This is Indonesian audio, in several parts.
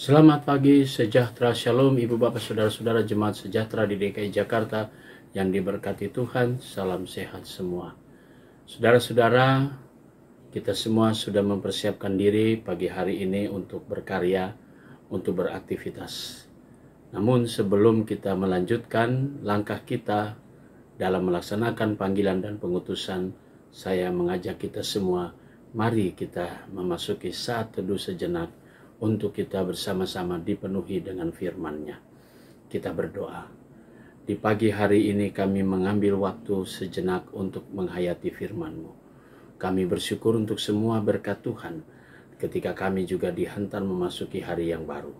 Selamat pagi, sejahtera, shalom Ibu Bapak Saudara-saudara jemaat sejahtera di DKI Jakarta yang diberkati Tuhan, salam sehat semua. Saudara-saudara, kita semua sudah mempersiapkan diri pagi hari ini untuk berkarya, untuk beraktivitas. Namun sebelum kita melanjutkan langkah kita dalam melaksanakan panggilan dan pengutusan, saya mengajak kita semua, mari kita memasuki saat teduh sejenak untuk kita bersama-sama dipenuhi dengan firman-Nya. Kita berdoa. Di pagi hari ini kami mengambil waktu sejenak untuk menghayati firman-Mu. Kami bersyukur untuk semua berkat Tuhan ketika kami juga dihantar memasuki hari yang baru.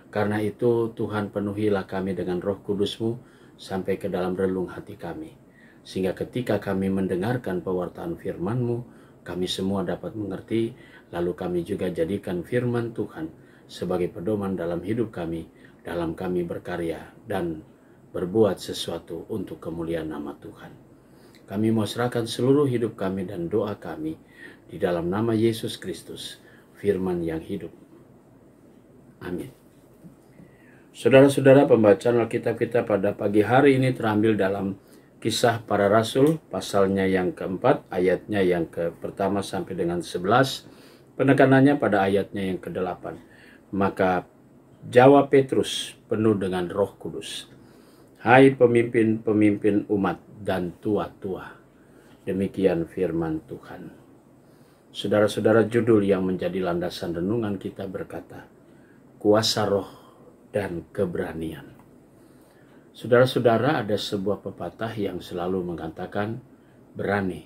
Karena itu Tuhan penuhilah kami dengan Roh Kudus-Mu sampai ke dalam relung hati kami. Sehingga ketika kami mendengarkan pewartaan firman-Mu, kami semua dapat mengerti, lalu kami juga jadikan firman Tuhan sebagai pedoman dalam hidup kami, dalam kami berkarya dan berbuat sesuatu untuk kemuliaan nama Tuhan. Kami mau serahkan seluruh hidup kami dan doa kami di dalam nama Yesus Kristus, firman yang hidup. Amin. Saudara-saudara, pembacaan Alkitab kita pada pagi hari ini terambil dalam Kisah Para Rasul, pasalnya yang keempat, ayatnya yang pertama sampai dengan 11, penekanannya pada ayatnya yang ke-8. Maka jawab Petrus penuh dengan Roh Kudus, "Hai pemimpin-pemimpin umat dan tua-tua." Demikian firman Tuhan. Saudara-saudara, judul yang menjadi landasan renungan kita berkata, kuasa roh dan keberanian. Saudara-saudara, ada sebuah pepatah yang selalu mengatakan, berani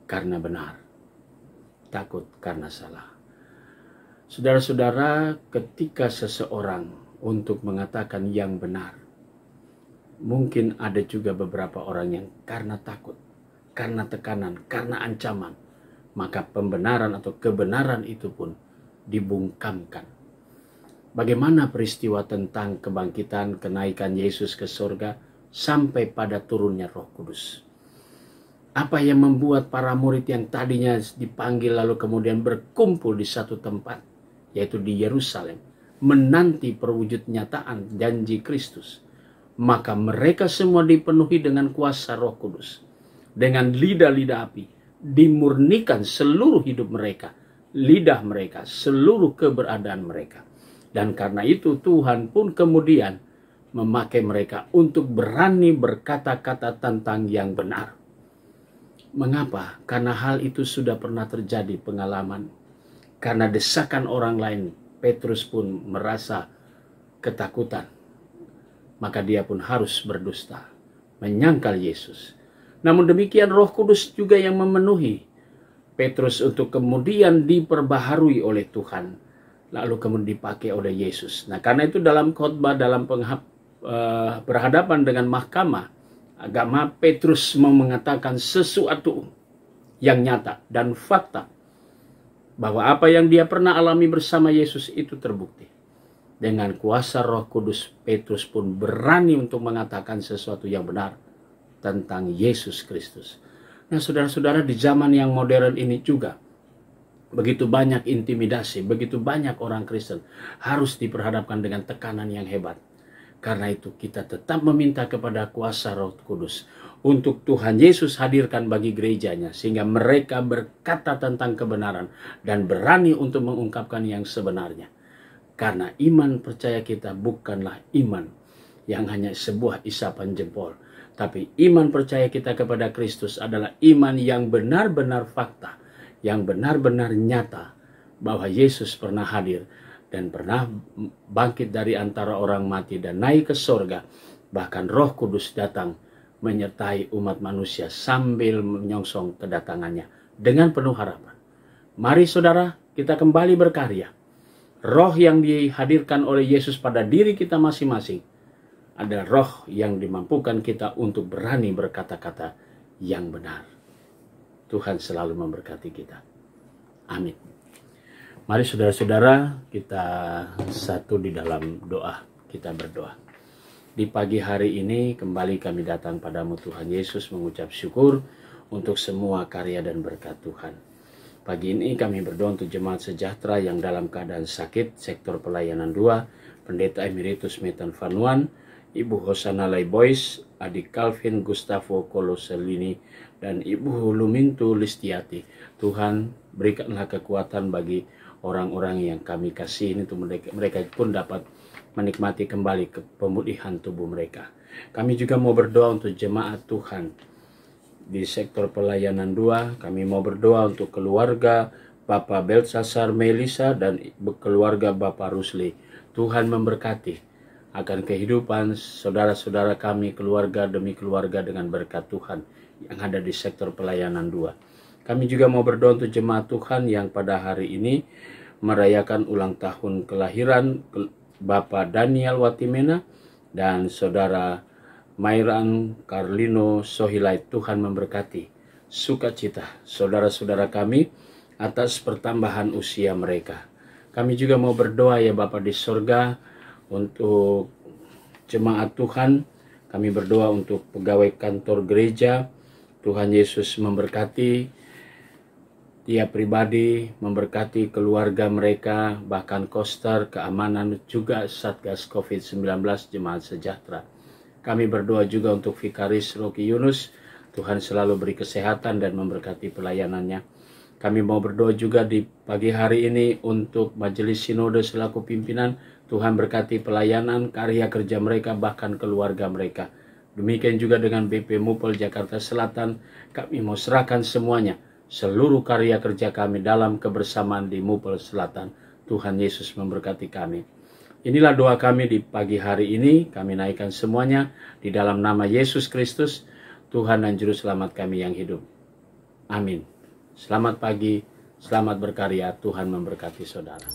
karena benar, takut karena salah. Saudara-saudara, ketika seseorang untuk mengatakan yang benar, mungkin ada juga beberapa orang yang karena takut, karena tekanan, karena ancaman, maka pembenaran atau kebenaran itu pun dibungkamkan. Bagaimana peristiwa tentang kebangkitan, kenaikan Yesus ke surga, sampai pada turunnya Roh Kudus? Apa yang membuat para murid yang tadinya dipanggil lalu kemudian berkumpul di satu tempat, yaitu di Yerusalem, menanti perwujud nyataan janji Kristus? Maka mereka semua dipenuhi dengan kuasa Roh Kudus. Dengan lidah-lidah api, dimurnikan seluruh hidup mereka, lidah mereka, seluruh keberadaan mereka. Dan karena itu Tuhan pun kemudian memakai mereka untuk berani berkata-kata tentang yang benar. Mengapa? Karena hal itu sudah pernah terjadi pengalaman. Karena desakan orang lain, Petrus pun merasa ketakutan. Maka dia pun harus berdusta, menyangkal Yesus. Namun demikian Roh Kudus juga yang memenuhi Petrus untuk kemudian diperbaharui oleh Tuhan, lalu kemudian dipakai oleh Yesus. Nah, karena itu dalam khotbah, dalam berhadapan dengan mahkamah agama, Petrus mau mengatakan sesuatu yang nyata dan fakta bahwa apa yang dia pernah alami bersama Yesus itu terbukti. Dengan kuasa Roh Kudus, Petrus pun berani untuk mengatakan sesuatu yang benar tentang Yesus Kristus. Nah, saudara-saudara, di zaman yang modern ini juga begitu banyak intimidasi, begitu banyak orang Kristen harus diperhadapkan dengan tekanan yang hebat. Karena itu kita tetap meminta kepada kuasa Roh Kudus untuk Tuhan Yesus hadirkan bagi gerejanya, sehingga mereka berkata tentang kebenaran dan berani untuk mengungkapkan yang sebenarnya. Karena iman percaya kita bukanlah iman yang hanya sebuah isapan jempol, tapi iman percaya kita kepada Kristus adalah iman yang benar-benar fakta, yang benar-benar nyata bahwa Yesus pernah hadir dan pernah bangkit dari antara orang mati dan naik ke sorga. Bahkan Roh Kudus datang menyertai umat manusia sambil menyongsong kedatangannya dengan penuh harapan. Mari saudara, kita kembali berkarya. Roh yang dihadirkan oleh Yesus pada diri kita masing-masing adalah roh yang dimampukan kita untuk berani berkata-kata yang benar. Tuhan selalu memberkati kita. Amin. Mari saudara-saudara, kita satu di dalam doa. Kita berdoa. Di pagi hari ini kembali kami datang padamu Tuhan Yesus, mengucap syukur untuk semua karya dan berkat Tuhan. Pagi ini kami berdoa untuk jemaat sejahtera yang dalam keadaan sakit, sektor pelayanan 2, Pendeta Emeritus Metan Vanuan, Ibu Hosana Boys, Adik Calvin Gustavo Koloselini, dan Ibu Lumintu Listiati. Tuhan, berikanlah kekuatan bagi orang-orang yang kami kasih ini, untuk mereka pun dapat menikmati kembali pemulihan tubuh mereka. Kami juga mau berdoa untuk jemaat Tuhan di sektor pelayanan 2, kami mau berdoa untuk keluarga Bapak Belsasar Melisa dan keluarga Bapak Rusli. Tuhan memberkati akan kehidupan saudara-saudara kami, keluarga demi keluarga, dengan berkat Tuhan yang ada di sektor pelayanan 2. Kami juga mau berdoa untuk jemaat Tuhan yang pada hari ini merayakan ulang tahun kelahiran Bapak Daniel Watimena dan saudara Mairan Carlino Sohilait. Tuhan memberkati sukacita saudara-saudara kami atas pertambahan usia mereka. Kami juga mau berdoa ya Bapa di sorga untuk jemaat Tuhan. Kami berdoa untuk pegawai kantor gereja. Tuhan Yesus memberkati tiap pribadi, memberkati keluarga mereka, bahkan koster, keamanan, juga Satgas COVID-19 Jemaat Sejahtera. Kami berdoa juga untuk Vikaris Rocky Yunus. Tuhan selalu beri kesehatan dan memberkati pelayanannya. Kami mau berdoa juga di pagi hari ini untuk Majelis Sinode selaku pimpinan. Tuhan berkati pelayanan, karya kerja mereka, bahkan keluarga mereka. Demikian juga dengan BP Mupel Jakarta Selatan. Kami mau serahkan semuanya, seluruh karya kerja kami dalam kebersamaan di Mupel Selatan. Tuhan Yesus memberkati kami. Inilah doa kami di pagi hari ini. Kami naikkan semuanya di dalam nama Yesus Kristus, Tuhan dan Juru Selamat kami yang hidup. Amin. Selamat pagi, selamat berkarya. Tuhan memberkati saudara.